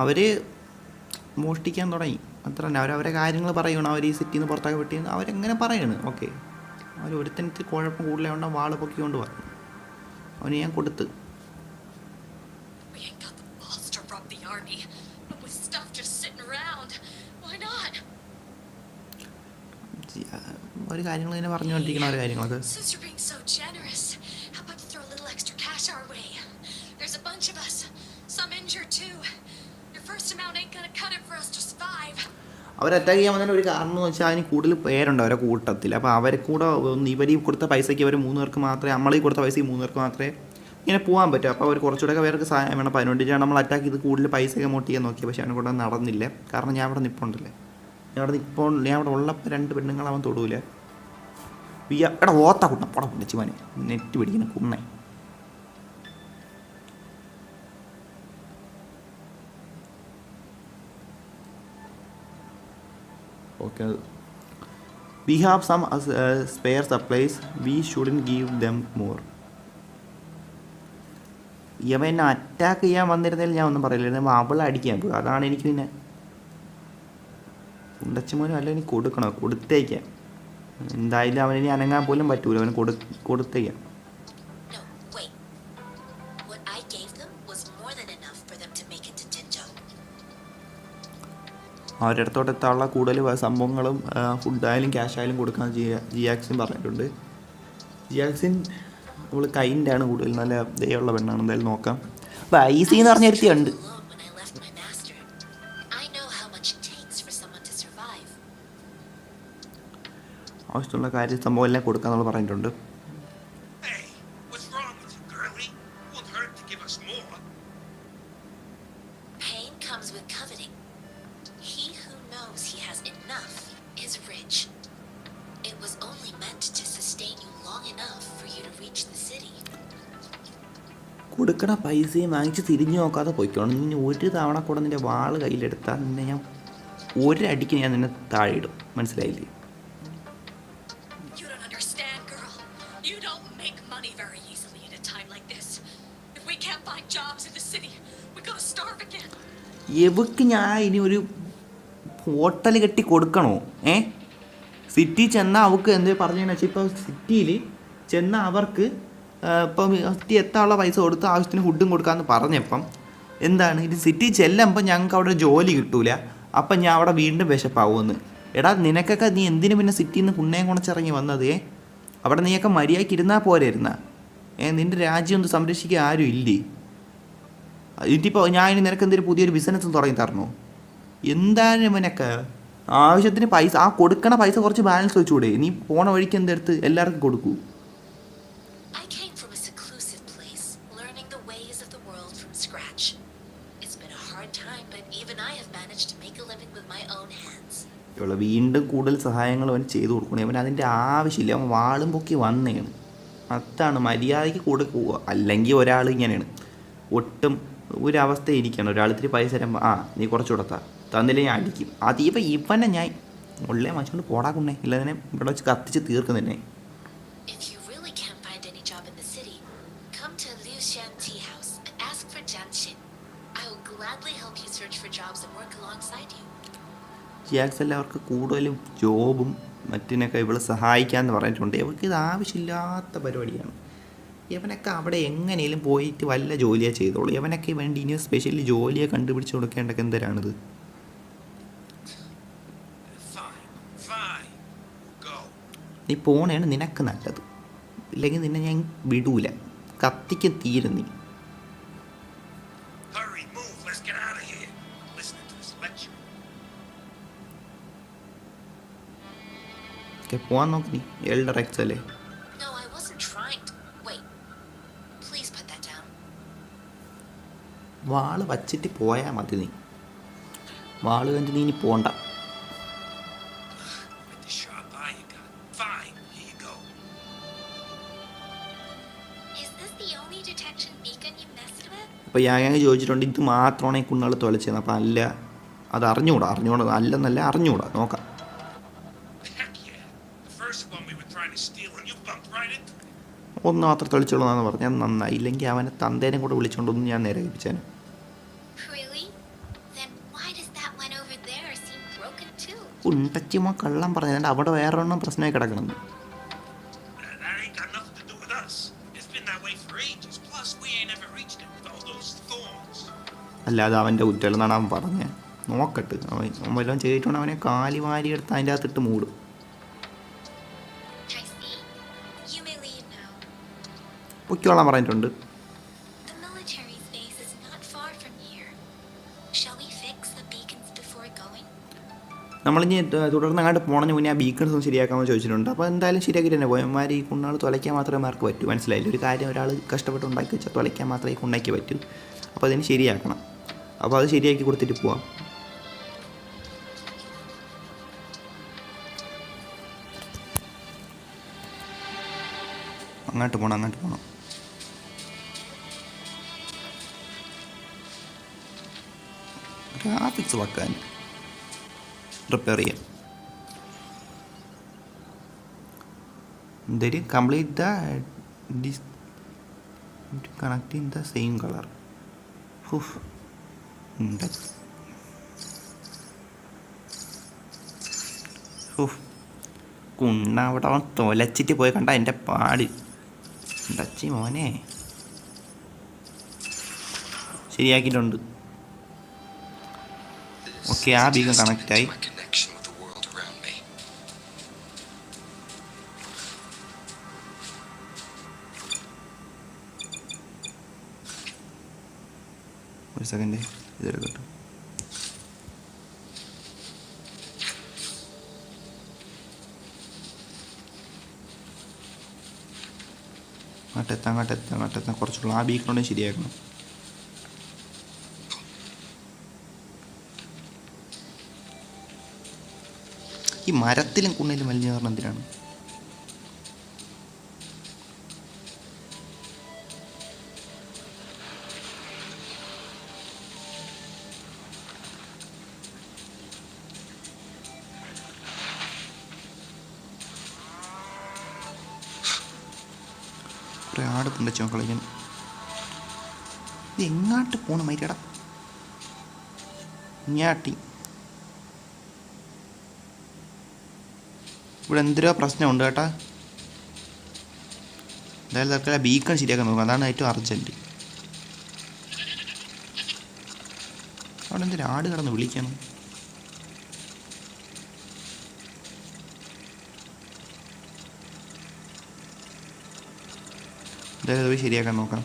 അവർ മോഷ്ടിക്കാൻ തുടങ്ങി. അത്ര തന്നെ. അവരവരെ കാര്യങ്ങൾ പറയണം. അവർ ഈ സിറ്റിയിൽ നിന്ന് പുറത്തൊക്കെ വിട്ടിന്ന് അവരെങ്ങനെ പറയണ്. ഓക്കെ, അവർ ഒരുത്തനത്തിൽ കുഴപ്പം കൂടുതലായതുകൊണ്ട് വാള് പൊക്കിക്കൊണ്ട് പറഞ്ഞു. അവന് ഞാൻ കൊടുത്ത്. ഒരു കാര്യങ്ങൾ ഇങ്ങനെ പറഞ്ഞുകൊണ്ടിരിക്കണ ഒരു കാര്യങ്ങളൊക്കെ. അവർ അറ്റാക്ക് ചെയ്യാൻ വന്നതിന് ഒരു കാരണം എന്ന് വെച്ചാൽ അതിന് കൂടുതൽ പേരുണ്ട് അവരെ കൂട്ടത്തിൽ. അപ്പോൾ അവരെ കൂടെ ഇവർ ഈ കൊടുത്ത പൈസയ്ക്ക് അവർ 3 പേർക്ക് മാത്രമേ, നമ്മളീ കൊടുത്ത പൈസയ്ക്ക് 3 പേർക്ക് മാത്രമേ ഇങ്ങനെ പോകാൻ പറ്റും. അപ്പോൾ അവർ കുറച്ചുകൂടെ പേർക്ക് സഹായം വേണം. അപ്പോൾ അതിനുവേണ്ടിയാണ് നമ്മൾ അറ്റാക്ക് ചെയ്ത് കൂടുതൽ പൈസ എമൗണ്ട് ചെയ്യാൻ നോക്കിയത്. പക്ഷേ അവനെ കൂടെ നടന്നില്ല. കാരണം ഞാൻ അവിടെ നിൽപ്പുണ്ടല്ലേ, ഞാൻ അവിടെ ഉള്ളപ്പോൾ 2 പെണ്ണുങ്ങൾ അവൻ തൊടൂല. എടാ ഓത്ത കുണ്ണ പട വിളിച്ചുവാനെ നെറ്റ് പിടിക്കുന്ന കുണ്ണേ. Okay, we have some spare supplies, we shouldn't give them more. ഇവ എന്നെ അറ്റാക്ക് ചെയ്യാൻ വന്നിരുന്നതിൽ ഞാൻ ഒന്നും പറയില്ലായിരുന്നു. അവളെ അടിക്കാൻ പോകും. അതാണ് എനിക്ക് പിന്നെ ഉണ്ടച്ചമോനും അല്ല എനിക്ക് കൊടുക്കണോ, കൊടുത്തേക്കാം. എന്തായാലും അവനിനി അനങ്ങാൻ പോലും പറ്റൂല. അവന് കൊടുത്തേക്കാം. അവരുടെ അടുത്തോട്ട് എത്താനുള്ള കൂടുതൽ സംഭവങ്ങളും ഫുഡായാലും ക്യാഷായാലും കൊടുക്കാൻ ജിയാക്സിൻ പറഞ്ഞിട്ടുണ്ട്. ജിയാക്സിൻ നമ്മൾ കൈൻ്റെ ആണ് കൂടുതൽ, നല്ല ദയുള്ള പെണ്ണാണ്. എന്തായാലും നോക്കാം. അപ്പോൾ ഐസി എന്ന് പറഞ്ഞ ഒരുത്തിയുണ്ട്. ആവശ്യമുള്ള കാര്യം സംഭവം എല്ലാം കൊടുക്കാൻ നമ്മൾ പറഞ്ഞിട്ടുണ്ട്. കൊടുക്കണ പൈസയും വാങ്ങിച്ച് തിരിഞ്ഞു നോക്കാതെ പോയിക്കോണം. നിന്നെ ഒരു തവണ കൂടെ നിൻ്റെ വാള് കയ്യിലെടുത്താൽ നിന്നെ ഞാൻ ഒരടിക്ക് ഞാൻ നിന്നെ താഴെ ഇടും. മനസ്സിലായില്ലേ? എവക്ക് ഞാൻ ഇനി ഒരു ഹോട്ടൽ കെട്ടി കൊടുക്കണോ? സിറ്റി ചെന്നാൽ അവൾക്ക് എന്ത് പറഞ്ഞതെന്ന് വെച്ചാൽ, ഇപ്പോൾ സിറ്റിയിൽ ചെന്നാൽ അവർക്ക് ഇപ്പം സിറ്റി എത്താനുള്ള പൈസ കൊടുത്ത് ആവശ്യത്തിന് ഫുഡും കൊടുക്കാമെന്ന് പറഞ്ഞപ്പം എന്താണ് ഇത്, സിറ്റി ചെല്ലുമ്പോൾ ഞങ്ങൾക്ക് അവിടെ ജോലി കിട്ടൂല, അപ്പം ഞാൻ അവിടെ വീണ്ടും വിശപ്പാവുമെന്ന്. എടാ നിനക്കൊക്കെ നീ എന്തിനു പിന്നെ സിറ്റിയിൽ നിന്ന് കുണ്ണയം കുണച്ചിറങ്ങി വന്നത്? അവിടെ നീയൊക്കെ മര്യാദയ്ക്ക് ഇരുന്നാൽ പോരായിരുന്ന? നിൻ്റെ രാജ്യം ഒന്ന് സംരക്ഷിക്കാൻ ആരും ഇല്ലേ? ഇതിപ്പോൾ ഞാൻ ഇനി നിനക്ക് എന്തെങ്കിലും പുതിയൊരു ബിസിനസ് തുടങ്ങി തരണോ? എന്താണ് ഇവനൊക്കെ ആവശ്യത്തിന് പൈസ, ആ കൊടുക്കണ പൈസ കുറച്ച് ബാലൻസ് വെച്ചുകൂടെ? നീ പോണ വഴിക്ക് എന്തെടുത്ത് എല്ലാവർക്കും കൊടുക്കൂ. ഇവിടെ വീണ്ടും കൂടുതൽ സഹായങ്ങൾ അവൻ ചെയ്തു കൊടുക്കണം. അവൻ അതിൻ്റെ ആവശ്യമില്ല. അവൻ വാളും പൊക്കി വന്നേണ്. അതാണ് മര്യാദയ്ക്ക് കൊടുക്കുക. അല്ലെങ്കിൽ ഒരാൾ ഇങ്ങനെയാണ്, ഒട്ടും ഒരവസ്ഥ ഇരിക്കണം. ഒരാൾ ഇത്തിരി പൈസ തരുമ്പോൾ നീ കുറച്ച് കൊടുത്താൽ തന്നില്ലേ ഞാൻ അടിക്കും. അതിപ്പോൾ ഇവനെ ഞാൻ ഉള്ളേ മനുഷ്യണ്ട് പോടാക്കുന്നേ, ഇല്ലതിനെ ഇവിടെ വെച്ച് കത്തിച്ച് തീർക്കുന്നതന്നെ. ജിയാക്സ് എല്ലാവർക്ക് കൂടുതലും ജോബും മറ്റിനൊക്കെ ഇവളെ സഹായിക്കാമെന്ന് പറഞ്ഞിട്ടുണ്ട്. ഇവർക്ക് ഇത് ആവശ്യമില്ലാത്ത പരിപാടിയാണ്. ഇവനൊക്കെ അവിടെ എങ്ങനെയും പോയിട്ട് വല്ല ജോലിയാണ് ചെയ്തോളൂ. ഇവനൊക്കെ വേണ്ടി ഇനി സ്പെഷ്യലി ജോലിയെ കണ്ടുപിടിച്ച് കൊടുക്കേണ്ടതൊക്കെ എന്തരാണിത്? നീ പോണേണ് നിനക്ക് നല്ലത്, ഇല്ലെങ്കിൽ നിന്നെ ഞാൻ വിടൂല. കത്തിക്ക് തീരും നീ. പോവാൻ നോക്ക് നീ. എൽഡർ എക്സ് അല്ലേ? വാള് വച്ചിട്ട് പോയാൽ മതി. നീ വാള് കണ്ട് നീ ഇനി പോണ്ട. അപ്പോൾ ഞാൻ ചോദിച്ചിട്ടുണ്ട് ഇത് മാത്രമാണ് ഈ കുണ്ണാൾ തുലച്ചത്. അപ്പം അല്ല, അത് അറിഞ്ഞൂടാ അല്ലെന്നല്ല, അറിഞ്ഞൂടാ. നോക്കാം. ഒന്ന് മാത്രം തെളിച്ചോളൂ എന്നാണ് പറഞ്ഞത്. നന്നായി. ഇല്ലെങ്കിൽ അവനെ തന്തേനെ കൂടെ വിളിച്ചുകൊണ്ടൊന്നും ഞാൻ നേരെ ഏൽപ്പിച്ചേനെ. ഉണ്ടച്ചിമ്മ കള്ളം പറഞ്ഞത് അവിടെ വേറൊരെണ്ണം പ്രശ്നമായി കിടക്കണം. അല്ലാതെ അവൻ്റെ കുറ്റമെന്നാണ് അവൻ പറഞ്ഞത്. നോക്കട്ടെ, അവൻ വല്ലതും ചെയ്തിട്ടുണ്ട് അവനെ കാലി വാരി എടുത്ത് അതിൻ്റെ അകത്തിട്ട് മൂടും. പൊയ്ക്കോളാൻ പറഞ്ഞിട്ടുണ്ട്. നമ്മളിനി തുടർന്ന് അങ്ങോട്ട് പോണതിന് മുന്നേ ആ ബീക്കൺസും ശരിയാക്കാമെന്ന് ചോദിച്ചിട്ടുണ്ട്. അപ്പോൾ എന്തായാലും ശരിയാക്കിയിട്ട് തന്നെ പോയന്മാർ ഈ കുണ്ണാൾ തുലയ്ക്കാൻ മാത്രമേ മാർക്ക് പറ്റൂ. മനസ്സിലായില്ല, ഒരു കാര്യം ഒരാൾ കഷ്ടപ്പെട്ട് ഉണ്ടാക്കി വെച്ചാൽ തുലയ്ക്കാൻ മാത്രമേ ഈ കുണ്ണാക്കി പറ്റൂ. അപ്പോൾ അതിന് ശരിയാക്കണം. അപ്പോൾ അത് ശരിയാക്കി കൊടുത്തിട്ട് പോവാം. അങ്ങോട്ട് പോകണം. ഗ്രാഫിക്സ് വെക്കാൻ റിപ്പയർ ചെയ്യാം. എന്തായാലും complete the connecting the same colour. കുണ്ണ അവിടെ അവൻ തൊലച്ചിട്ട് പോയി കണ്ട എൻ്റെ പാട്. ഡച്ചി മോനെ ശരിയാക്കിയിട്ടുണ്ട്. ഓക്കെ, ആ ബീഗം കണക്റ്റായി. ഒരു സെക്കൻഡ് ഇതെടുക്കട്ടെ. അങ്ങോട്ടെത്താൻ കുറച്ചുള്ള ആ ബീക്കറോടെ ശരിയാക്കണം. ഈ മരത്തിലും കുണ്ണയിലും വലിഞ്ഞ കാരണം എന്തിനാണ്? ആട് പുണ്ടച്ചോ കളിക്കാൻ. ഇത് എങ്ങാട്ട് പോണ മൈറ്റടാ ഞാട്ടി. ഇവിടെ എന്തൊരു പ്രശ്നമുണ്ട് കേട്ടാ. എന്തായാലും തൽക്കാലം ബീക്കൺ ശരിയാക്കാൻ നോക്കാം, അതാണ് ഏറ്റവും അർജൻറ്റ്. അവിടെ എന്തൊരു ആട് കിടന്ന് വിളിക്കണം. എന്തായാലും അത് പോയി ശരിയാക്കാൻ നോക്കാം.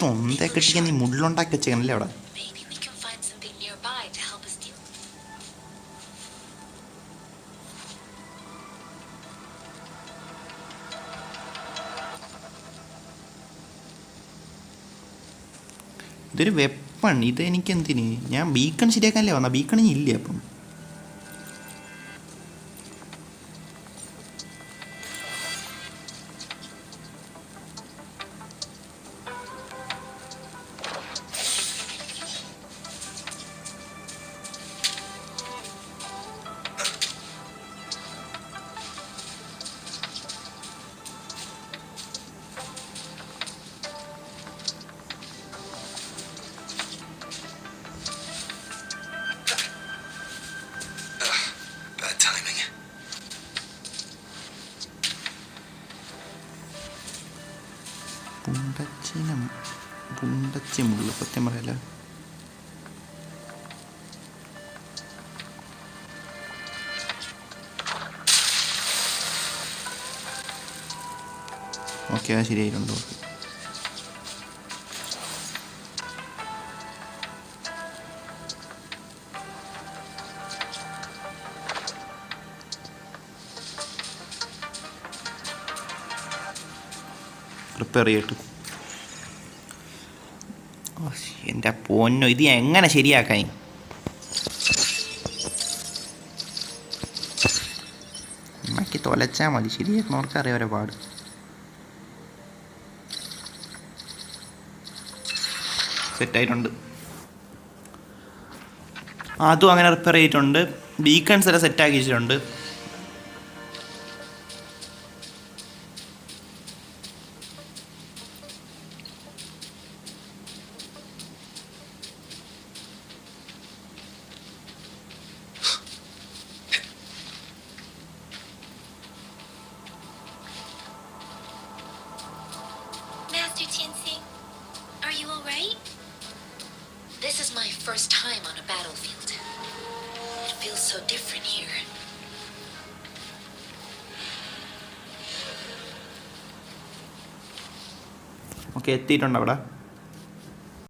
തൊന്തേ കെട്ടിക്കാൻ നീ മുള്ളുണ്ടാക്കി വെച്ചേക്കണല്ലേ അവിടെ. ഇതൊരു വെപ്പൺ, ഇത് എനിക്കെന്തിന്? ഞാൻ ബീക്കൺ ശരിയാക്കാനല്ലേ വന്ന, ബീക്കൺ ഇല്ലേ അപ്പം. പുണ്ടച്ചി മുള്ളു സത്യം പറയല്ല. ഓക്കെ, അത് ശരിയായിട്ടുണ്ടോ? പ്രിപ്പയർ ചെയ്തിട്ട് എൻ്റെ പൊന്നോ, ഇത് എങ്ങനെ ശരിയാക്കാൻ? അമ്മയ്ക്ക് തൊലച്ചാൽ മതി, ശരിയാക്കണവർക്കറിയാം അവരെ പാട്. സെറ്റായിട്ടുണ്ട്. അതും അങ്ങനെ റിപ്പയർ ചെയ്തിട്ടുണ്ട്. ബീക്കൺസ് എല്ലാം സെറ്റാക്കി വെച്ചിട്ടുണ്ട്. Master Tianxing, are you all right? This is my first time on a battlefield. It feels so different here. Okay, എത്തിയിട്ടുണ്ട് അവിടെ.